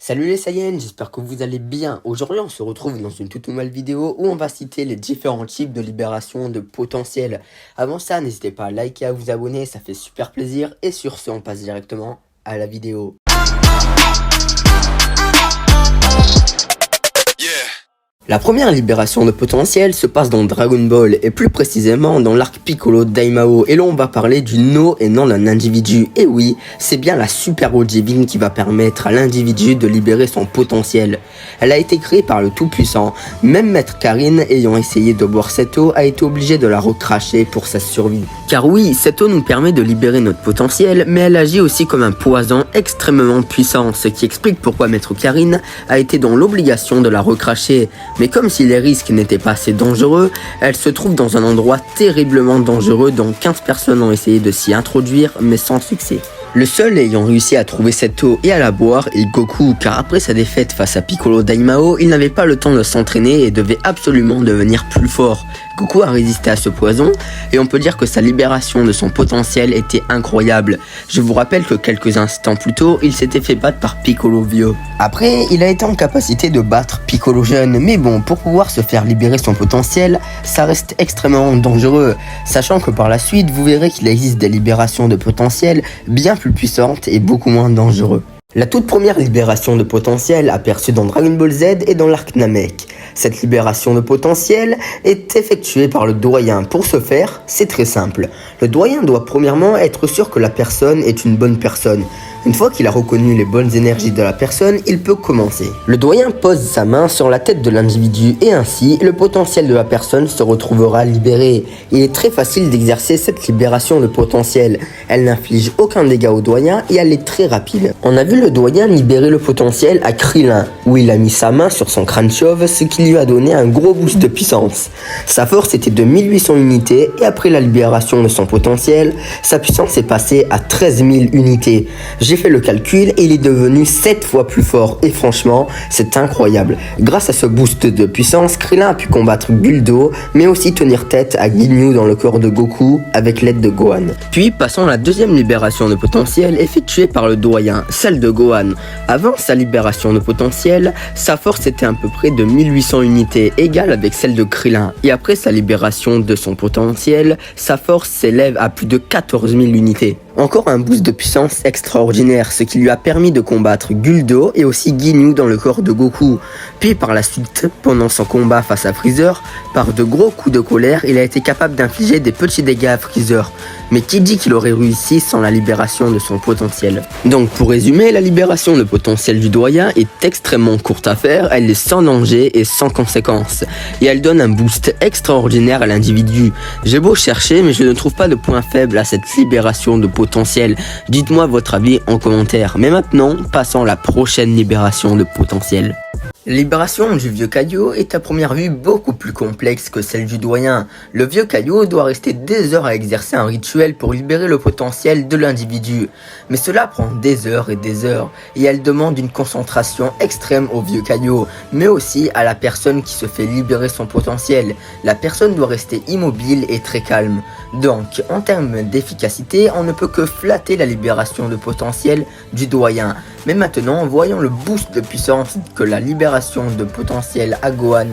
Salut les Saiyans, j'espère que vous allez bien. Aujourd'hui on se retrouve dans une toute nouvelle vidéo où on va citer les différents types de libération de potentiel. Avant ça, n'hésitez pas à liker et à vous abonner, ça fait super plaisir. Et sur ce, on passe directement à la vidéo. La première libération de potentiel se passe dans Dragon Ball et plus précisément dans l'arc Piccolo Daimao, et là on va parler du No et non d'un individu. Et oui, c'est bien la Super Eau divine qui va permettre à l'individu de libérer son potentiel. Elle a été créée par le Tout-Puissant, même Maître Karin ayant essayé de boire cette eau a été obligé de la recracher pour sa survie. Car oui, cette eau nous permet de libérer notre potentiel, mais elle agit aussi comme un poison extrêmement puissant, ce qui explique pourquoi Maître Karin a été dans l'obligation de la recracher. Mais comme si les risques n'étaient pas assez dangereux, elle se trouve dans un endroit terriblement dangereux dont 15 personnes ont essayé de s'y introduire mais sans succès. Le seul ayant réussi à trouver cette eau et à la boire est Goku, car après sa défaite face à Piccolo Daimao, il n'avait pas le temps de s'entraîner et devait absolument devenir plus fort. Goku a résisté à ce poison et on peut dire que sa libération de son potentiel était incroyable. Je vous rappelle que quelques instants plus tôt, il s'était fait battre par Piccolo vieux. Après, il a été en capacité de battre Piccolo jeune, mais bon, pour pouvoir se faire libérer son potentiel, ça reste extrêmement dangereux, sachant que par la suite, vous verrez qu'il existe des libérations de potentiel bien plus puissantes et beaucoup moins dangereux. La toute première libération de potentiel aperçue dans Dragon Ball Z est dans l'arc Namek. Cette libération de potentiel est effectuée par le doyen. Pour ce faire, c'est très simple. Le doyen doit premièrement être sûr que la personne est une bonne personne. Une fois qu'il a reconnu les bonnes énergies de la personne, il peut commencer. Le doyen pose sa main sur la tête de l'individu et ainsi, le potentiel de la personne se retrouvera libéré. Il est très facile d'exercer cette libération de potentiel. Elle n'inflige aucun dégât au doyen et elle est très rapide. On a vu le doyen libérer le potentiel à Krillin, où il a mis sa main sur son crâne chauve, ce qui lui a donné un gros boost de puissance. Sa force était de 1800 unités et après la libération de son potentiel, sa puissance est passée à 13 000 unités. J'ai fait le calcul et il est devenu 7 fois plus fort et franchement c'est incroyable. Grâce à ce boost de puissance, Krillin a pu combattre Guldo mais aussi tenir tête à Ginyu dans le corps de Goku avec l'aide de Gohan. Puis passons à la deuxième libération de potentiel effectuée par le doyen, celle de Gohan. Avant sa libération de potentiel, sa force était à peu près de 1800 unités, égale avec celle de Krillin. Et après sa libération de son potentiel, sa force s'élève à plus de 14 000 unités. Encore un boost de puissance extraordinaire, ce qui lui a permis de combattre Guldo et aussi Ginyu dans le corps de Goku. Puis par la suite, pendant son combat face à Freezer, par de gros coups de colère, il a été capable d'infliger des petits dégâts à Freezer. Mais qui dit qu'il aurait réussi sans la libération de son potentiel? Donc pour résumer, la libération de potentiel du doyen est extrêmement courte à faire, elle est sans danger et sans conséquences. Et elle donne un boost extraordinaire à l'individu. J'ai beau chercher, mais je ne trouve pas de point faible à cette libération de potentiel. Dites-moi votre avis en commentaire. Mais maintenant, passons à la prochaine libération de potentiel. La libération du vieux Kaio est à première vue beaucoup plus complexe que celle du doyen. Le vieux Kaio doit rester des heures à exercer un rituel pour libérer le potentiel de l'individu. Mais cela prend des heures et elle demande une concentration extrême au vieux Kaio, mais aussi à la personne qui se fait libérer son potentiel. La personne doit rester immobile et très calme. Donc, en termes d'efficacité, on ne peut que flatter la libération de potentiel du doyen. Mais maintenant, voyons le boost de puissance que la libération de potentiel à Gohan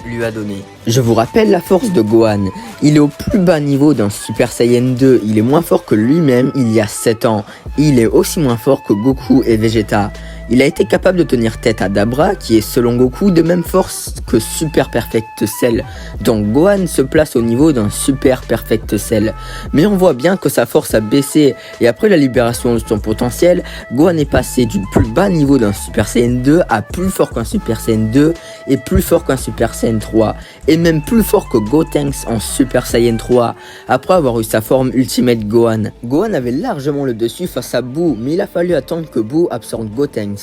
lui a donné. Je vous rappelle la force de Gohan. Il est au plus bas niveau d'un Super Saiyan 2. Il est moins fort que lui-même il y a 7 ans. Il est aussi moins fort que Goku et Vegeta. Il a été capable de tenir tête à Dabra, qui est selon Goku de même force que Super Perfect Cell. Donc Gohan se place au niveau d'un Super Perfect Cell. Mais on voit bien que sa force a baissé, et après la libération de son potentiel, Gohan est passé du plus bas niveau d'un Super Saiyan 2 à plus fort qu'un Super Saiyan 2, et plus fort qu'un Super Saiyan 3, et même plus fort que Gotenks en Super Saiyan 3, après avoir eu sa forme Ultimate Gohan. Gohan avait largement le dessus face à Boo, mais il a fallu attendre que Boo absorbe Gotenks.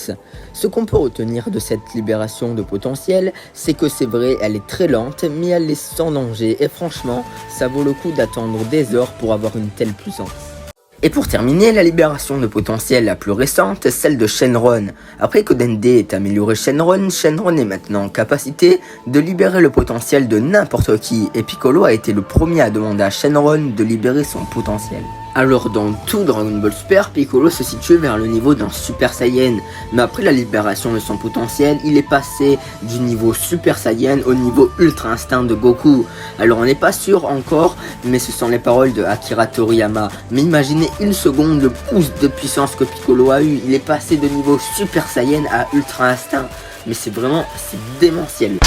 Ce qu'on peut retenir de cette libération de potentiel, c'est que c'est vrai, elle est très lente, mais elle est sans danger, et franchement, ça vaut le coup d'attendre des heures pour avoir une telle puissance. Et pour terminer, la libération de potentiel la plus récente est celle de Shenron. Après que Dende ait amélioré Shenron, Shenron est maintenant en capacité de libérer le potentiel de n'importe qui, et Piccolo a été le premier à demander à Shenron de libérer son potentiel. Alors dans tout Dragon Ball Super, Piccolo se situe vers le niveau d'un Super Saiyan, mais après la libération de son potentiel, il est passé du niveau Super Saiyan au niveau Ultra Instinct de Goku. Alors on n'est pas sûr encore, mais ce sont les paroles de Akira Toriyama. Mais imaginez une seconde le boost de puissance que Piccolo a eu, il est passé de niveau Super Saiyan à Ultra Instinct, mais c'est démentiel.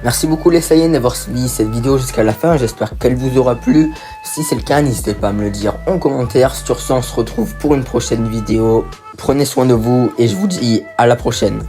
Merci beaucoup les Saiyans d'avoir suivi cette vidéo jusqu'à la fin, j'espère qu'elle vous aura plu. Si c'est le cas, n'hésitez pas à me le dire en commentaire. Sur ce, on se retrouve pour une prochaine vidéo. Prenez soin de vous et je vous dis à la prochaine.